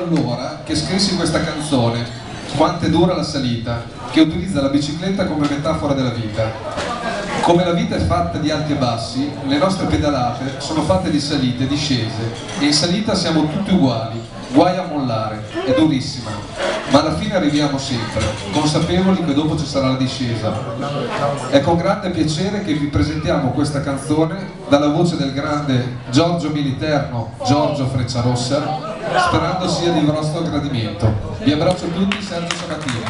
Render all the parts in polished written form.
Allora che scrissi questa canzone, Quanto è dura la salita, che utilizza la bicicletta come metafora della vita. Come la vita è fatta di alti e bassi, le nostre pedalate sono fatte di salite e discese, e in salita siamo tutti uguali, guai a mollare, è durissima, ma alla fine arriviamo sempre, consapevoli che dopo ci sarà la discesa. È con grande piacere che vi presentiamo questa canzone dalla voce del grande Giorgio Militerno, Giorgio Frecciarossa, sperando sia di vostro gradimento. Vi abbraccio tutti, Sergio Sabatini.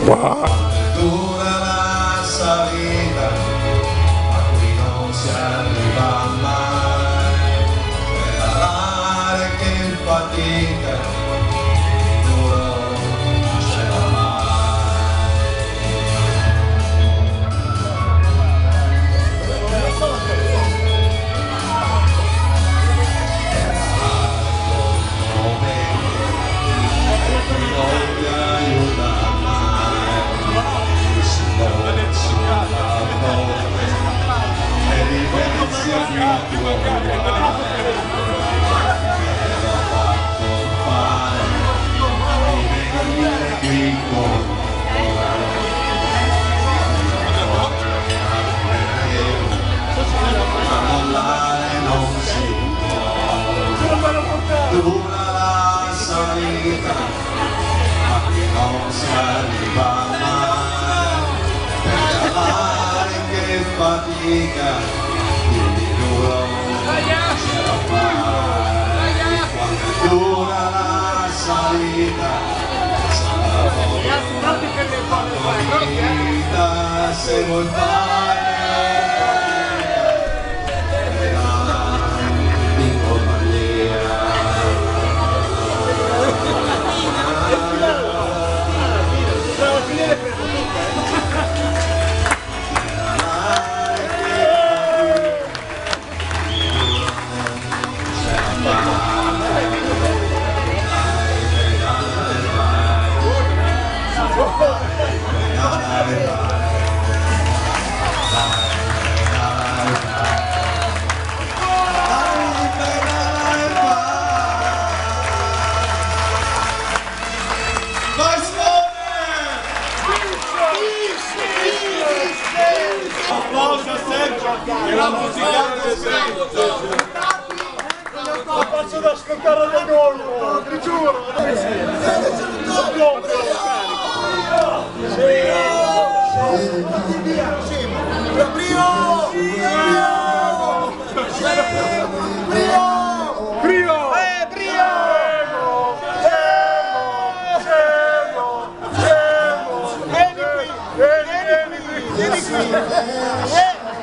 Wow. Dura la salita, ma qui non si arriva mai. Pedalare che fatica, duro non ce la dura la salita, ma qui non si arriva mai. Pedalare che fatica, quindi duro non ce la fai. Quando dura la salita, sarà la vita se vuoi fare. Applauso a Sergio, che la musica del Sergio. La faccio da ascoltare da noi, ti giuro.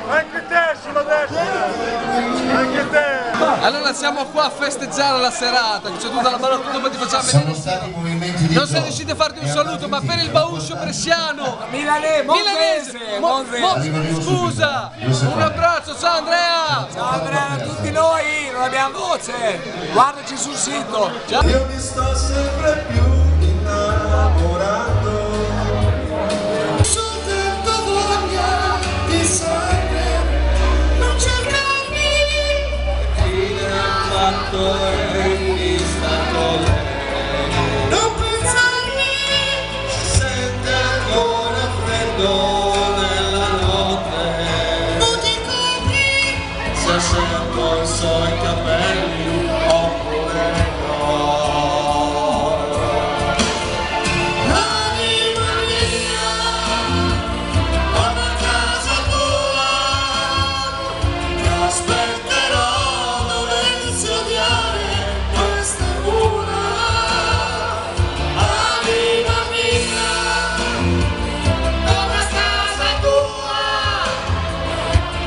Anche te sulla destra, anche te. Allora siamo qua a festeggiare la serata, c'è tutta la battuta, dopo ti facciamo vedere. Sono stati movimenti di non sei riusciti a farti un saluto, ma per il Bauscio bresciano, milanese, scusa, un abbraccio, ciao Andrea. Ciao Andrea, a tutti noi, non abbiamo voce, guardaci sul sito. Ciao. Io mi sto sempre più innamorando. Non pensarmi, Si sente ancora freddo nella notte. non ti copri, Se sento i suoi capelli oppure no. anima mia, torna a casa tua, ti aspetterò, dovresti odiare questa mura. Anima mia, torna a casa tua,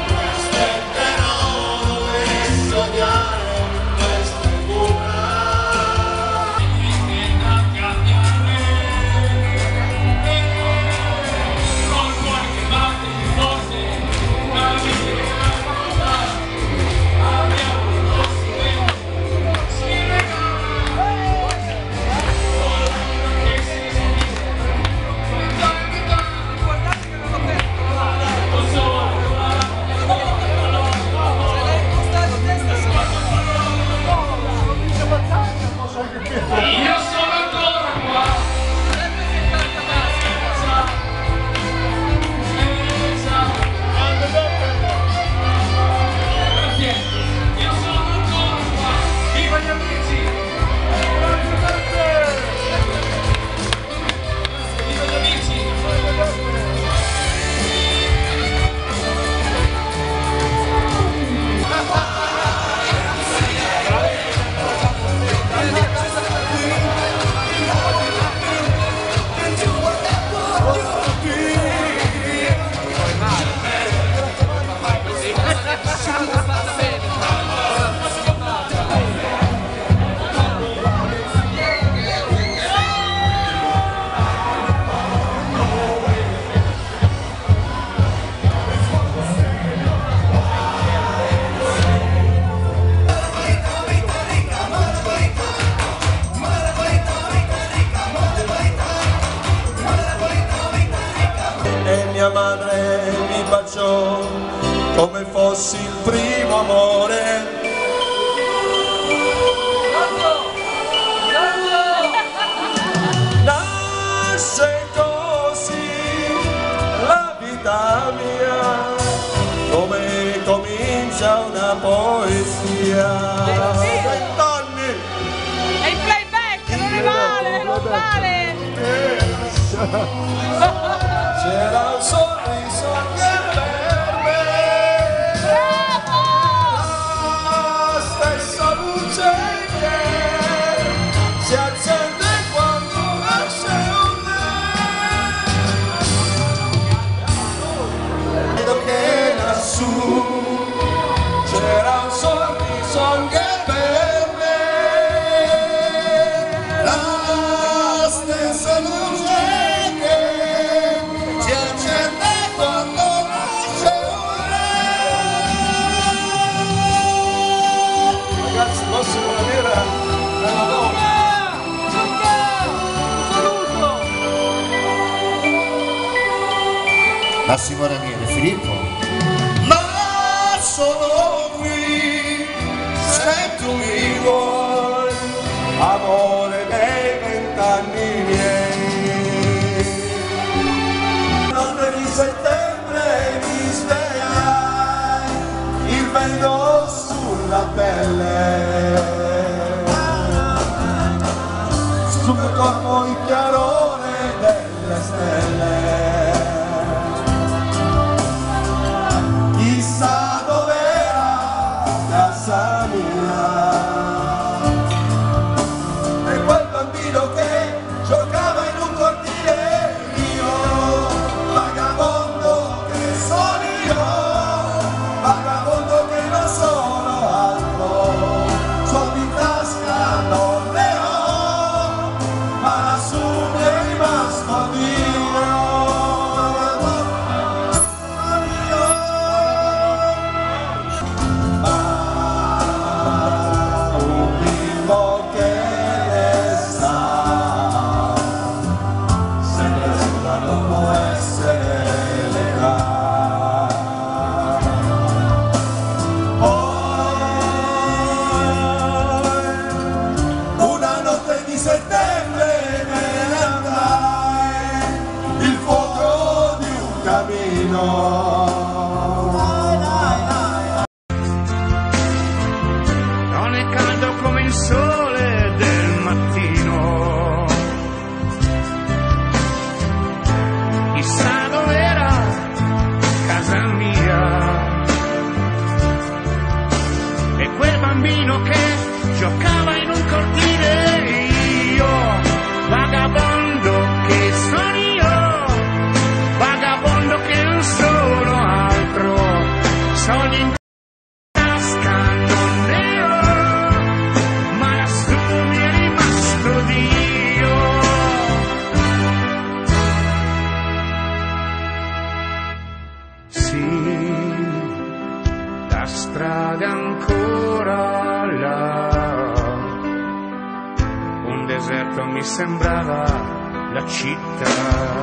ti aspetterò, dovresti odiare questa mura. poesia. 20 anni! E il playback, non ne vale, non vale! C'era un sorriso anche per me. Bravo! La stessa luce che si accende quando nasce un me. Vedo che lassù c'era un sorriso anche per me. La stessa luce che si accende quando nasce un re. Ragazzi, prossimo la nera nella donna. Massimo Ranieri, Filippo. Ma sono qui se tu mi vuoi, amore dei 20 anni miei. Notte di settembre mi svegliai, il vento sulla pelle, sul mio corpo il chiarore delle stelle. Chissà dov'era casa mia e quel bambino che giocava in un cortile, io, vagabondo che sono io, vagabondo che non sono altro, soldi in tasca non ne ho, ma lassù mi è rimasto Dio. Settembre me ne andai, il fuoco di un camino. Non è caldo come il sole del mattino, chissà dov'era casa mia, e quel bambino che giocava in un cortile, vagabondo che sono io, vagabondo che non sono altro, soldi in tasca non ne ho, ma lassù mi è rimasto Dio. Sì, la strada è ancora là, un deserto mi sembrava la città.